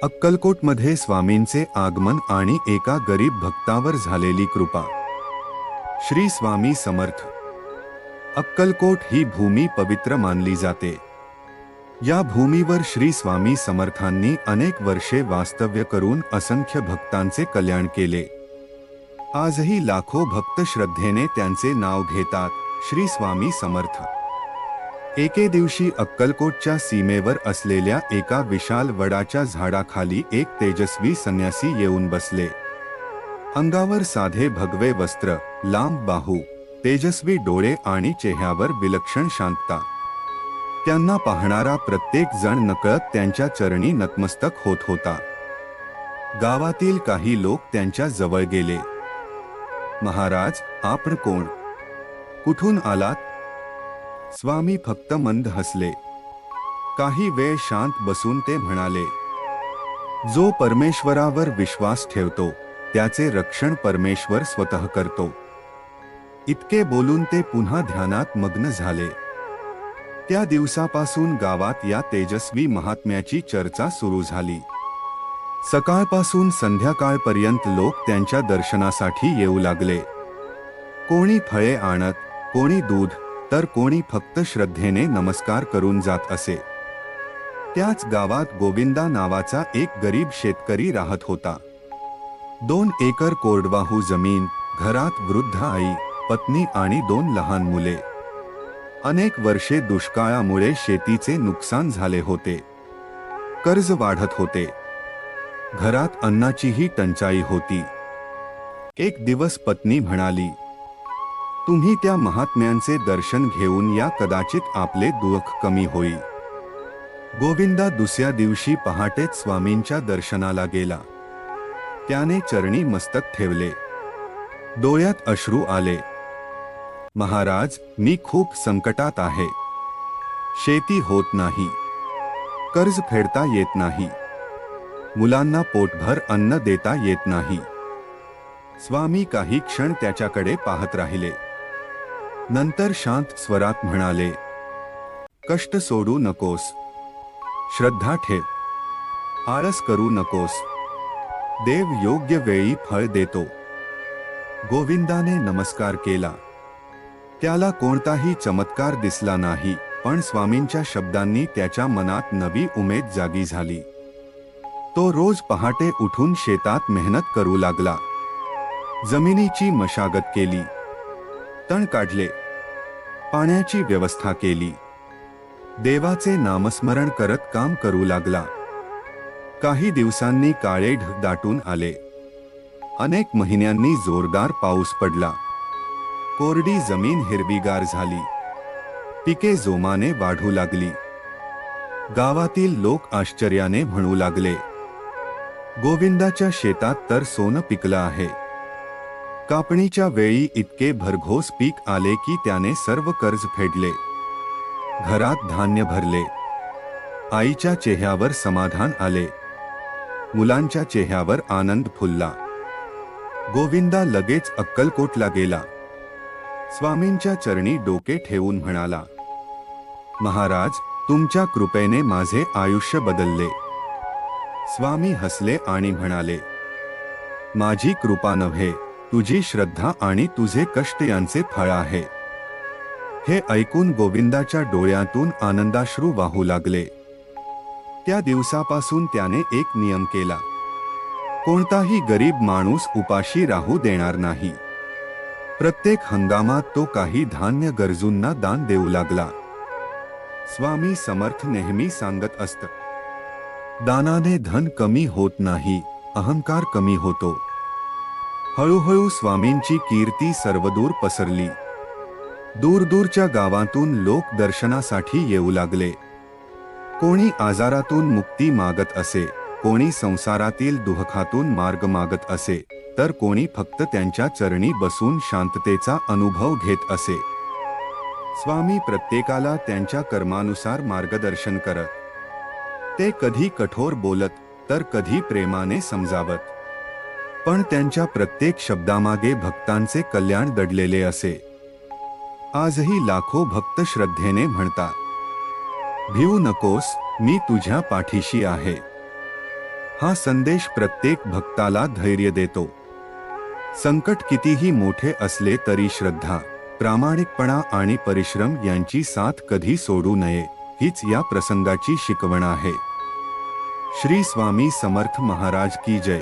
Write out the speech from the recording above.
अक्कलकोटमध्ये स्वामींचे आगमन आणि एका गरीब भक्तावर झालेली कृपा। श्री स्वामी समर्थ। अक्कलकोट ही भूमी पवित्र मानली जाते। या भूमीवर श्री स्वामी समर्थांनी अनेक वर्षे वास्तव्य करून असंख्य भक्तांचे कल्याण केले। आजही लाखो भक्त श्रद्धेने त्यांचे नाव घेतात, श्री स्वामी समर्थ। एके दिवशी अक्कलकोटच्या सीमेवर असलेल्या एका विशाल वडाच्या झाडाखाली एक तेजस्वी संन्यासी येऊन बसले। अंगावर साधे भगवे वस्त्र, लांब बाहू, तेजस्वी डोळे आणि चेहऱ्यावर विलक्षण शांतता। त्यांना पाहणारा प्रत्येक जण नकळत त्यांच्या चरणी नतमस्तक होत होता। गावातील काही लोक त्यांच्या जवळ गेले। महाराज, आपण कोण? कुठून आलात? स्वामी फक्त मंद हसले। काही वेळ शांत बसून ते म्हणाले, जो परमेश्वरावर विश्वास ठेवतो त्याचे रक्षण परमेश्वर स्वतः करतो। इतके बोलून ते पुन्हा ध्यानात मग्न झाले। त्या दिवसापासून गावात या तेजस्वी महात्म्याची चर्चा सुरू झाली। सकाळपासून संध्याकाळपर्यंत लोक त्यांच्या दर्शनासाठी येऊ लागले। कोणी फळे आणत, कोणी दूध, तर कोणी फक्त श्रद्धेने नमस्कार करून जात असे। त्याच गावात गोविंदा नावाचा एक गरीब शेतकरी राहत होता। 2 एकर कोरडवाहू जमीन, घरात वृद्ध आई, पत्नी आणि 2 लहान मुले। अनेक वर्षे दुष्काळामुळे शेतीचे नुकसान झाले होते। कर्ज वाढत होते। घरात अन्नाचीही टंचाई होती। एक दिवस पत्नी म्हणाली, तुम्ही त्या महात्म्यांचे दर्शन घेऊन या, कदाचित आपले दुःख कमी होईल। गोविंदा दुसऱ्या दिवशी पहाटेच स्वामींच्या दर्शनाला गेला। त्याने चरणी मस्तक ठेवले। डोळ्यात अश्रू आले। महाराज, मी खूप संकटात आहे। शेती होत नाही, कर्ज फेडता येत नाही, मुलांना पोटभर अन्न देता येत नाही। स्वामी काही क्षण त्याच्याकडे पाहत राहिले। नंतर शांत स्वरात म्हणाले, कष्ट सोडू नकोस, श्रद्धा ठेव, आळस करू नकोस, देव योग्य वेळी फळ देतो। गोविंदाने नमस्कार केला। त्याला कोणताही चमत्कार दिसला नाही, पण स्वामींच्या शब्दांनी त्याच्या मनात नवी उमेद जागी झाली। तो रोज पहाटे उठून शेतात मेहनत करू लागला। जमिनीची मशागत केली, तण काढले, पाण्याची व्यवस्था केली, देवाचे नामस्मरण करत काम करू लागला। काही दिवसांनी काळे ढग दाटून आले। अनेक महिन्यांनी जोरदार पाऊस पडला। कोरडी जमीन हिरवीगार झाली। पिके जोमाने वाढू लागली। गावातील लोक आश्चर्याने म्हणू लागले, गोविंदाच्या शेतात तर सोनं पिकलं आहे। कापणीच्या वेळी इतके भरघोस पीक आले की त्याने सर्व कर्ज फेडले। घरात धान्य भरले। आईच्या चेहऱ्यावर समाधान आले। मुलांच्या चेहऱ्यावर आनंद फुलला। गोविंदा लगेच अक्कलकोटला गेला। स्वामींच्या चरणी डोके ठेवून म्हणाला, महाराज, तुमच्या कृपेने माझे आयुष्य बदलले। स्वामी हसले आणि म्हणाले, माझी कृपा नव्हे, तुझी श्रद्धा आणि तुझे कष्ट यांचे फळ आहे। हे ऐकून गोविंदाच्या डोळ्यातून आनंदाश्रू वाहू लागले। त्या दिवसापासून त्याने एक नियम केला, कोणताही गरीब माणूस उपाशी राहू देणार नाही। प्रत्येक हंगामात तो काही धान्य गरजूंना दान देऊ लागला। स्वामी समर्थ नेहमी सांगत असत, दानाने धन कमी होत नाही, अहंकार कमी होतो। हळूहळू स्वामींची कीर्ती सर्वदूर पसरली। दूरदूरच्या गावातून लोक दर्शनासाठी येऊ लागले। कोणी आजारातून मुक्ती मागत असे, कोणी संसारातील दुःखातून मार्ग मागत असे, तर कोणी फक्त त्यांच्या चरणी बसून शांततेचा अनुभव घेत असे। स्वामी प्रत्येकाला त्यांच्या कर्मानुसार मार्गदर्शन करत। ते कधी कठोर बोलत, तर कधी प्रेमाने समजावत, पण त्यांच्या प्रत्येक शब्दामागे भक्तांचे कल्याण दडलेले असे। आजही लाखो भक्त श्रद्धेने म्हणतात, भिवू नकोस, मी तुझ्या पाठीशी आहे। हा संदेश प्रत्येक भक्ताला धैर्य देतो. संकट कितीही मोठे असले तरी श्रद्धा, प्रामाणिकपणा आणि परिश्रम यांची साथ कधी सोडू नये, हीच या प्रसंगाची शिकवण आहे. श्री स्वामी समर्थ महाराज की जय.